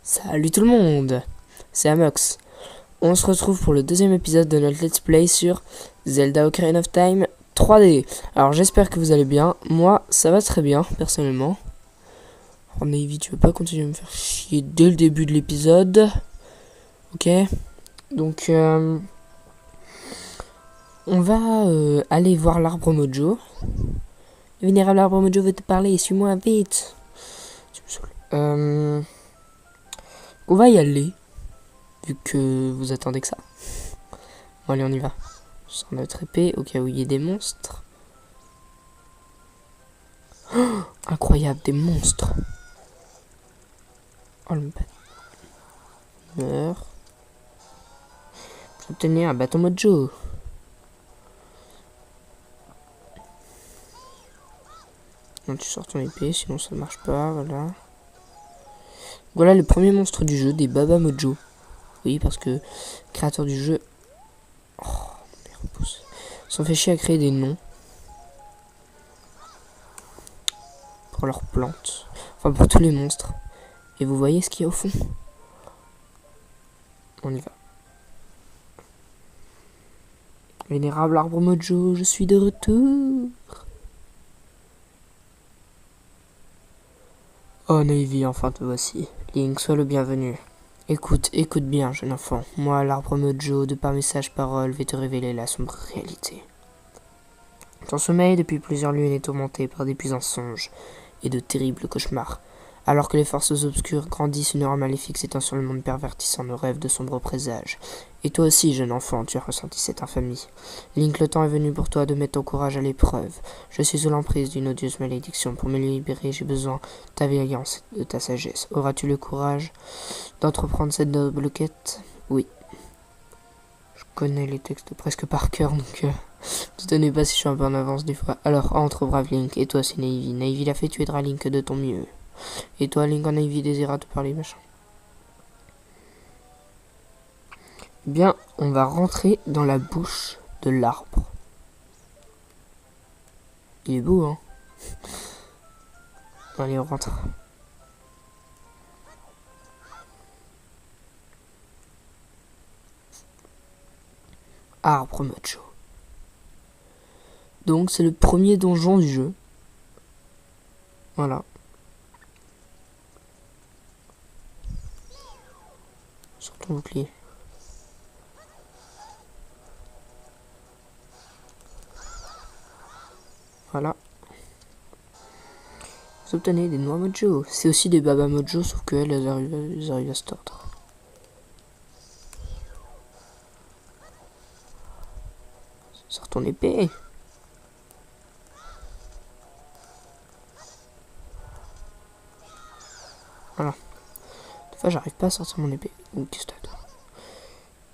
Salut tout le monde, c'est Amox. On se retrouve pour le deuxième épisode de notre let's play sur Zelda Ocarina of Time 3D. Alors j'espère que vous allez bien, moi ça va très bien personnellement. Oh Navy, tu veux pas continuer à me faire chier dès le début de l'épisode? Ok, donc on va aller voir l'arbre Mojo. Le vénérable arbre Mojo veut te parler, suis-moi vite. Tu me saoules. On va y aller, vu que vous attendez que ça. Bon allez, on y va. Je sors notre épée au cas où il y ait des monstres. Oh, incroyable, des monstres. Oh le meurt. J'ai obtenu un bâton Mojo. Non, tu sors ton épée, sinon ça ne marche pas, voilà. Voilà le premier monstre du jeu, des Baba Mojo. Oui, parce que créateur du jeu... Oh, mes repousses. S'en fait chier à créer des noms. Pour leurs plantes. Enfin, pour tous les monstres. Et vous voyez ce qu'il y a au fond? On y va. Vénérable arbre Mojo, je suis de retour. Oh Navy, enfin te voici. Link, sois le bienvenu. Écoute bien, jeune enfant. Moi, l'arbre Mojo, de par mes sages paroles, vais te révéler la sombre réalité. Ton sommeil, depuis plusieurs lunes, est tourmenté par d'épuisants songes et de terribles cauchemars. Alors que les forces obscures grandissent, une aura maléfique s'étend sur le monde, pervertissant nos rêves de sombres présages. Et toi aussi, jeune enfant, tu as ressenti cette infamie. Link, le temps est venu pour toi de mettre ton courage à l'épreuve. Je suis sous l'emprise d'une odieuse malédiction. Pour me libérer, j'ai besoin de ta vaillance et de ta sagesse. Auras-tu le courage d'entreprendre cette noble quête? Oui. Je connais les textes presque par cœur, donc ne tenez pas si je suis un peu en avance des fois. Alors, entre, brave Link. Et toi, c'est Navy. Navy l'a fait, tu aideras Link de ton mieux. Et toi, Link, en Navy désira te parler, machin. Bien, on va rentrer dans la bouche de l'arbre. Il est beau, hein? Allez, on rentre. Arbre Mojo. Donc, c'est le premier donjon du jeu. Voilà. Sur ton bouclier. Voilà. Vous obtenez des noix Mojo. C'est aussi des Baba Mojo, sauf qu'elles, elles arrivent à se tordre. Sors ton épée. Voilà. Des fois, j'arrive pas à sortir mon épée. Ou qu'est-ce que t'as?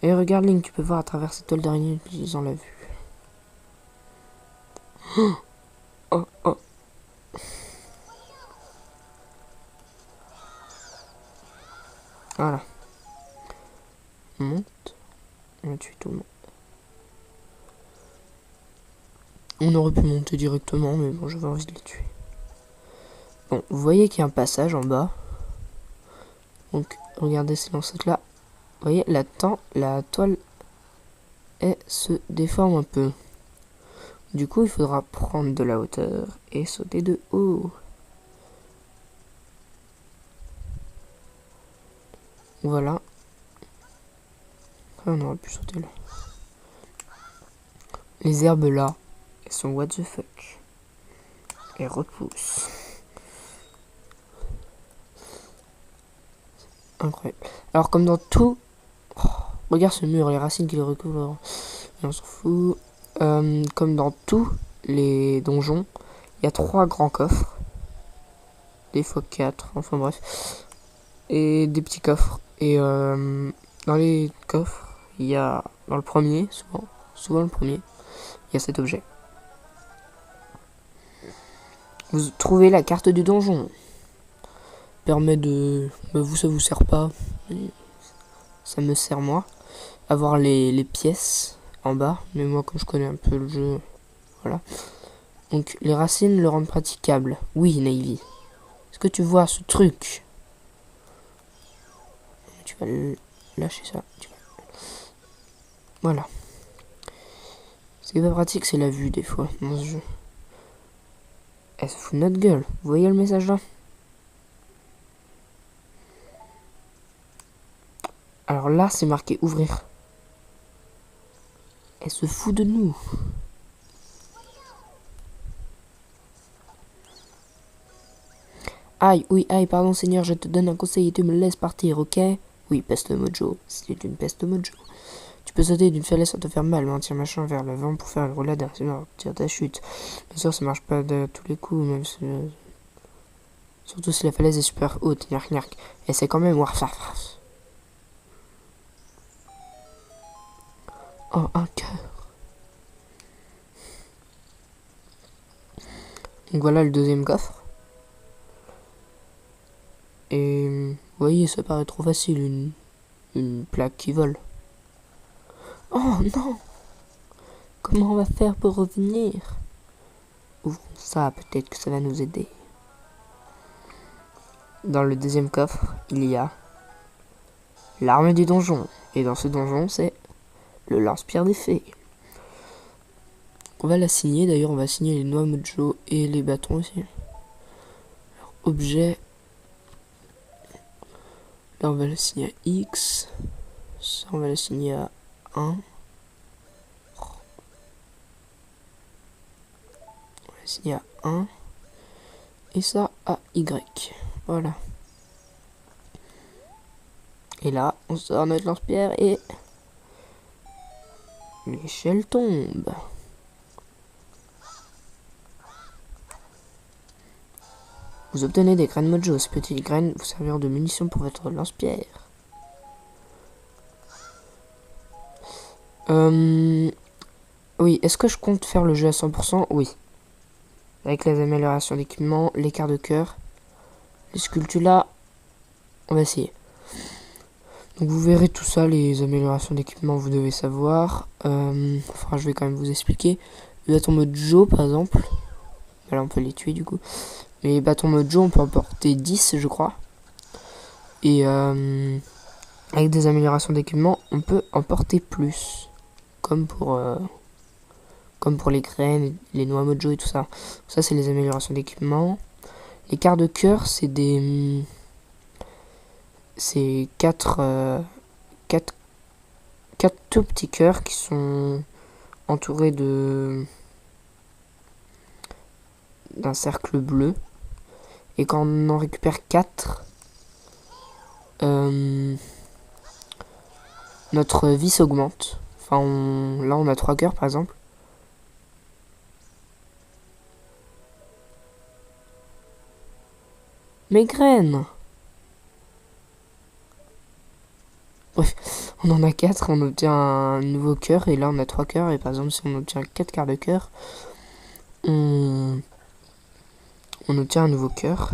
Et regarde, Link, tu peux voir à travers cette toile d'araignée en utilisant la vue. Oh, oh. Voilà. On monte. On a tué tout le monde. On aurait pu monter directement, mais bon, j'avais envie de les tuer. Bon, vous voyez qu'il y a un passage en bas. Donc, regardez, c'est dans cette là. Vous voyez, la toile se déforme un peu. Du coup, il faudra prendre de la hauteur et sauter de haut. Voilà. Après, on aurait pu sauter là. Les herbes là, elles sont what the fuck. Elles repoussent. Incroyable. Alors, comme dans tout... Oh, regarde ce mur, les racines qui le recouvrent. Et on s'en fout. Comme dans tous les donjons, il y a 3 grands coffres. Des fois 4, enfin bref. Et des petits coffres. Et dans les coffres, il y a... Dans le premier, souvent le premier, il y a cet objet. Vous trouvez la carte du donjon. Permet de... vous, ça vous sert pas. Ça me sert moi. Avoir les pièces en bas. Mais moi, comme je connais un peu le jeu... Voilà. Donc, les racines le rendent praticable. Oui, Navy. Est-ce que tu vois ce truc? tu vas lâcher ça. Voilà. Ce qui est pas pratique, c'est la vue des fois dans ce jeu. Elle se fout de notre gueule. Vous voyez le message là? Alors là, c'est marqué ouvrir. Elle se fout de nous. Aïe, oui, aïe, pardon Seigneur, je te donne un conseil et tu me laisses partir, ok? Oui, peste mojo, c'est une peste mojo. Tu peux sauter d'une falaise sans te faire mal, mais tire machin vers l'avant pour faire une roulade, sinon tire ta chute. Bien sûr, ça marche pas de tous les coups, même si... surtout si la falaise est super haute, knark knark. Et c'est quand même... Oh, un cœur. Donc voilà le deuxième coffre. Et vous voyez, ça paraît trop facile, une plaque qui vole. Oh non! Comment on va faire pour revenir? Ouvrons ça, peut-être que ça va nous aider. Dans le deuxième coffre, il y a l'arme du donjon. Et dans ce donjon, c'est le lance-pierre des fées. On va la signer, d'ailleurs on va signer les noix mojo et les bâtons aussi. Alors, objet. Là on va la signer à X. Ça on va la signer à 1. On va la signer à 1. Et ça à Y. Voilà. Et là, on sort notre lance-pierre et l'échelle tombe. Vous obtenez des graines mojo. Ces petites graines vous serviront de munitions pour votre lance-pierre. Oui, est-ce que je compte faire le jeu à 100%? Oui. Avec les améliorations d'équipement, les quarts de cœur, les sculptures là, on va essayer. Donc vous verrez tout ça, les améliorations d'équipement, vous devez savoir. Enfin, je vais quand même vous expliquer. Le bâton mojo, par exemple. Là, on peut les tuer du coup. Mais les bâtons mojo, on peut en porter 10, je crois. Et avec des améliorations d'équipement, on peut en porter plus. Comme pour les graines, les noix mojo et tout ça. Ça, c'est les améliorations d'équipement. Les quarts de cœur, c'est des... c'est 4 tout petits cœurs qui sont entourés d'un cercle bleu. Et quand on en récupère 4, notre vie s'augmente. Enfin, là, on a 3 cœurs, par exemple. Mes graines! Bref, on en a 4, on obtient un nouveau cœur, et là, on a 3 cœurs. Et par exemple, si on obtient 4 quarts de cœur, on obtient un nouveau cœur.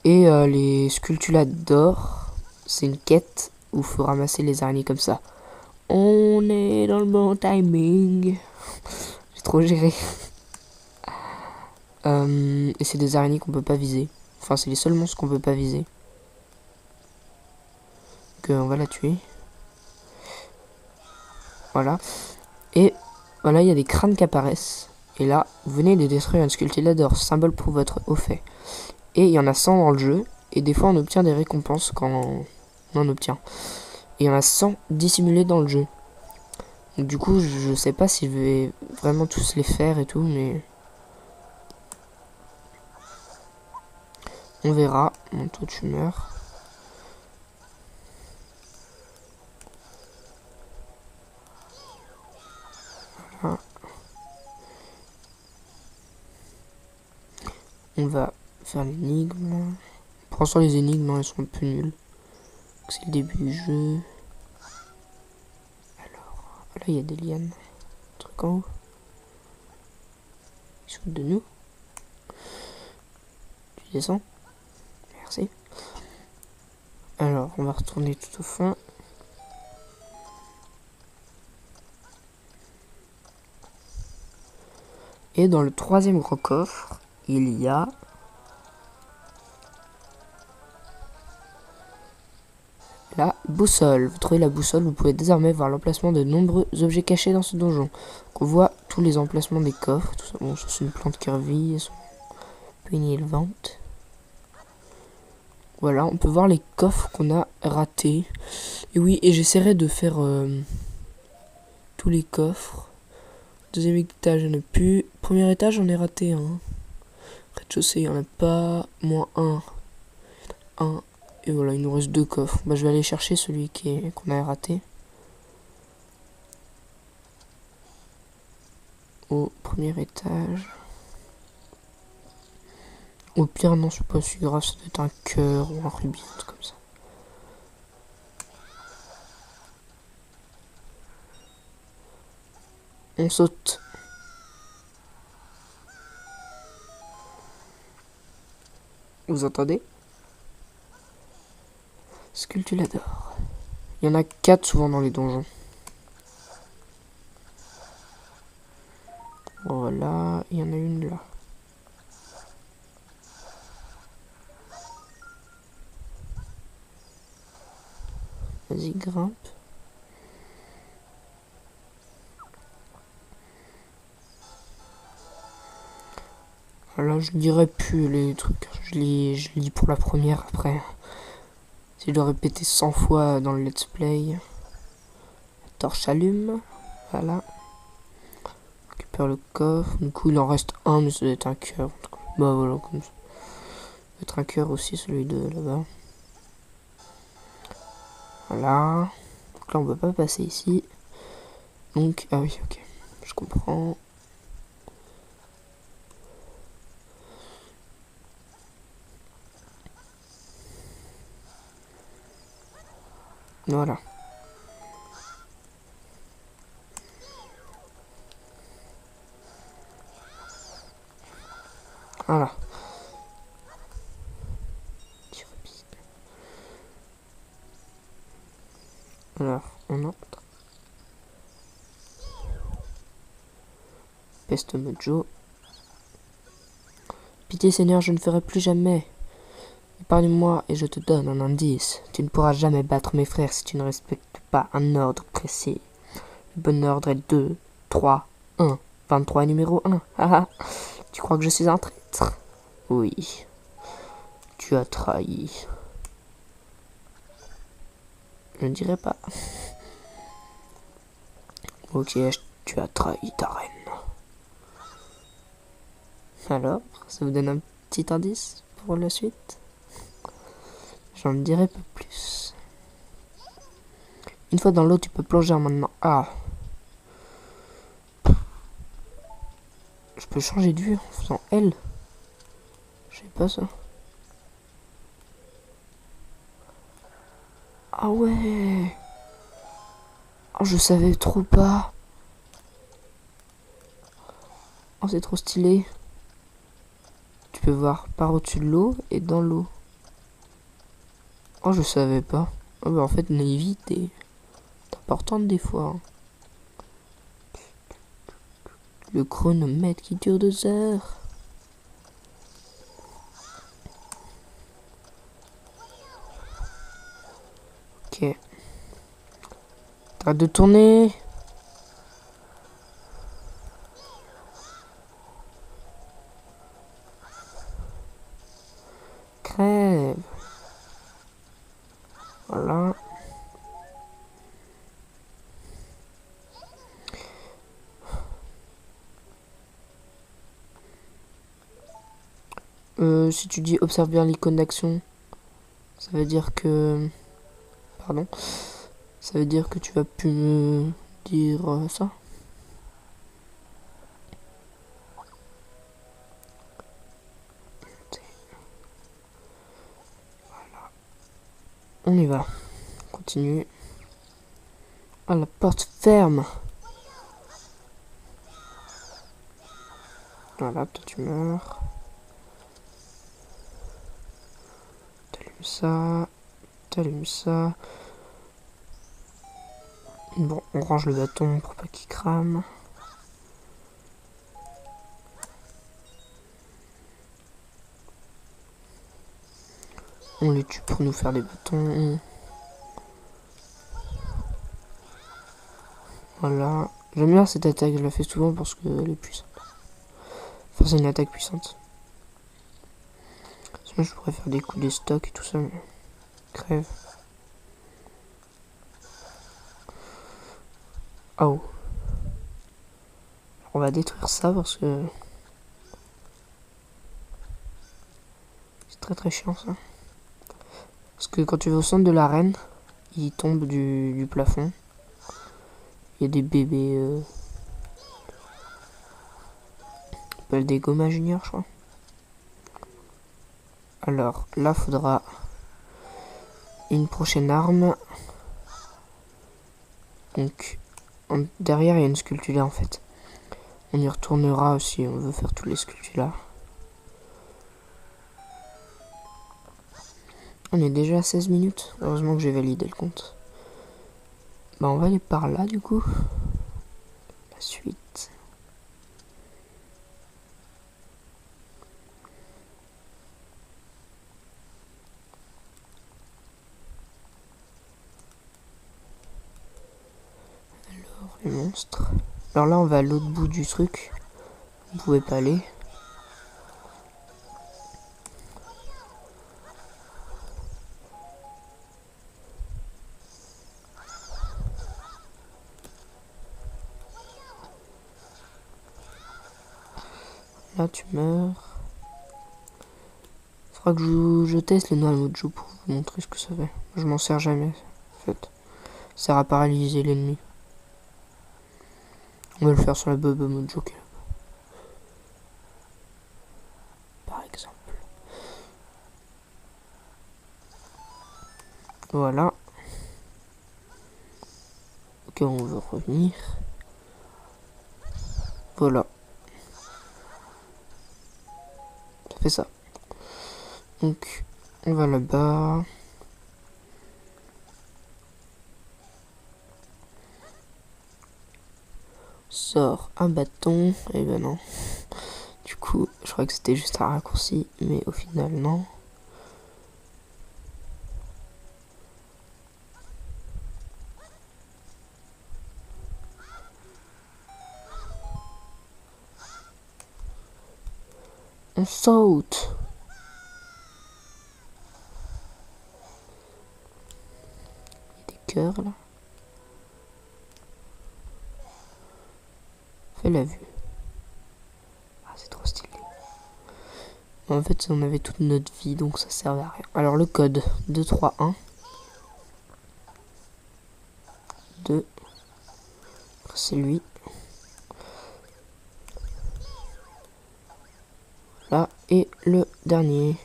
Et les sculptures d'or, c'est une quête où il faut ramasser les araignées comme ça. On est dans le bon timing. J'ai trop géré. Et c'est des araignées qu'on peut pas viser. Enfin, c'est les seuls monstres qu'on peut pas viser. Donc on va la tuer. Voilà. Et voilà, il y a des crânes qui apparaissent. Et là, vous venez de détruire une sculpture d'or, symbole pour votre haut fait. Et il y en a 100 dans le jeu. Et des fois, on obtient des récompenses quand on en obtient. Et il y en a 100 dissimulés dans le jeu. Donc, du coup, je sais pas si je vais vraiment tous les faire et tout, mais... on verra. Mon taux de tumeur. Voilà. On va faire l'énigme. Pour l'instant, les énigmes, elles sont un peu nulles. C'est le début du jeu. Alors, là, il y a des lianes. Un truc en haut. Ils sont de nous. Tu descends. Merci. Alors, on va retourner tout au fond. Et dans le troisième gros coffre, il y a... La boussole. Vous trouvez la boussole, vous pouvez désormais voir l'emplacement de nombreux objets cachés dans ce donjon. On voit tous les emplacements des coffres. Tout ça. Bon, ça c'est une plante qui revit. Peigner le ventre. Voilà, on peut voir les coffres qu'on a ratés. Et oui, et j'essaierai de faire tous les coffres. Deuxième étage, j'en ai plus. Premier étage, j'en ai raté un. Rez-de-chaussée, il n'y en a pas. Moins un. Un. Et voilà, il nous reste 2 coffres. Bah, je vais aller chercher celui qu'on a raté. Au premier étage. Au pire, non, c'est pas si grave, ça doit être un cœur ou un rubis, un truc comme ça. On saute. Vous entendez? Sculptulador. Il y en a 4 souvent dans les donjons. Voilà, il y en a une là. Vas-y, grimpe. Là, je lirai plus les trucs. Je lis pour la première après. Si je dois répéter 100 fois dans le let's play. La torche allume. Voilà. On récupère le coffre. Du coup, il en reste un, mais ça doit être un cœur. Bah voilà, comme ça. Ça doit être un cœur aussi, celui de là-bas. Voilà. Donc là, on peut pas passer ici. Donc, ah oui, ok. Je comprends. Voilà. Voilà. Alors, on entre. Peste Mojo. Pitié Seigneur, je ne ferai plus jamais. Épargne-moi et je te donne un indice. Tu ne pourras jamais battre mes frères si tu ne respectes pas un ordre précis. Le bon ordre est 2, 3, 1. 23 numéro 1. Haha. Tu crois que je suis un traître? Oui. Tu as trahi. Je ne dirai pas. Ok, tu as trahi ta reine. Alors, ça vous donne un petit indice pour la suite? J'en dirai pas plus. Une fois dans l'eau, tu peux plonger maintenant. Ah. Je peux changer de vue en faisant L. Je sais pas ça. Ah ouais. Oh, je savais trop pas. Oh, c'est trop stylé. Tu peux voir par au-dessus de l'eau et dans l'eau. Oh, je savais pas. Oh, bah en fait, naïveté est importante des fois. Hein. Le chronomètre qui dure 2 heures. Ok. T'arrêtes de tourner. Crève. Voilà. Si tu dis observe bien l'icône d'action, ça veut dire que... Pardon. Ça veut dire que tu vas plus me dire ça. Voilà. On y va. Continue. Ah, la porte ferme. Voilà, toi tu meurs. T'allumes ça. T'allumes ça. Bon, on range le bâton pour pas qu'il crame. On les tue pour nous faire des bâtons. Voilà. J'aime bien cette attaque, je la fais souvent parce qu'elle est puissante. Enfin, c'est une attaque puissante. Sinon, je pourrais faire des coups des stocks et tout ça, mais... Crève. Oh. On va détruire ça parce que... C'est très très chiant ça. Parce que quand tu vas au centre de l'arène, il tombe du plafond. Il y a des bébés... On appelle des Goma Junior, je crois. Alors, là, faudra une prochaine arme. Donc, derrière, il y a une sculpture en fait. On y retournera si on veut faire tous les sculptures là. On est déjà à 16 minutes. Heureusement que j'ai validé le compte. Bah, on va aller par là, du coup. La suite. Alors, les monstres. Alors là, on va à l'autre bout du truc. Vous pouvez pas aller. Là, tu meurs. Faudra que je teste les noix de mojo pour vous montrer ce que ça fait. Je m'en sers jamais, en fait. Ça sert à paralyser l'ennemi. On va le faire sur la Bubba Mojo, par exemple. Voilà. Ok, on veut revenir. Voilà. Ça fait ça. Donc, on va là-bas. Sort un bâton. Et ben non. Du coup, je crois que c'était juste un raccourci, mais au final, non. On saute. Il y a des cœurs là. Fais la vue. Ah, c'est trop stylé. En fait, on avait toute notre vie, donc ça servait à rien. Alors, le code 231 2. C'est lui. Là, et le dernier.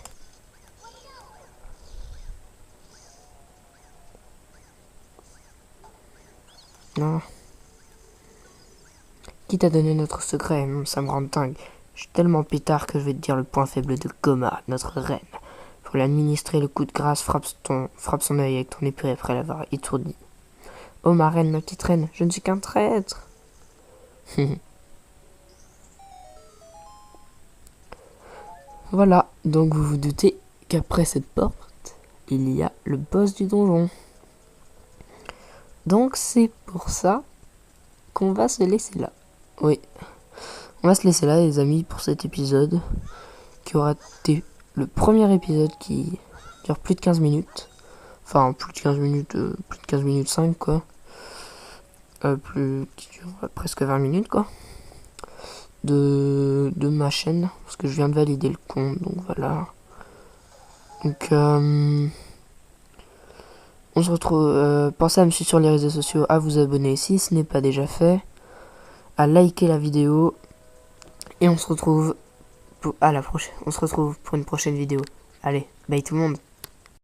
Ah. Qui t'a donné notre secret? Ça me rend dingue. Je suis tellement pétard que je vais te dire le point faible de Goma, notre reine. Pour l'administrer, le coup de grâce frappe son œil avec ton épée après l'avoir étourdi. Oh ma reine, ma petite reine, je ne suis qu'un traître. Voilà, donc vous vous doutez qu'après cette porte, il y a le boss du donjon. Donc c'est pour ça qu'on va se laisser là. Oui, on va se laisser là les amis pour cet épisode qui aura été le premier épisode qui dure plus de 15 minutes. Enfin plus de 15 minutes, plus de 15 minutes 5 quoi. Qui dure presque 20 minutes quoi. De ma chaîne, parce que je viens de valider le compte, donc voilà. Donc on se retrouve, pensez à me suivre sur les réseaux sociaux, à vous abonner si ce n'est pas déjà fait, à liker la vidéo, et on se retrouve à la prochaine. On se retrouve pour une prochaine vidéo. Allez, bye tout le monde.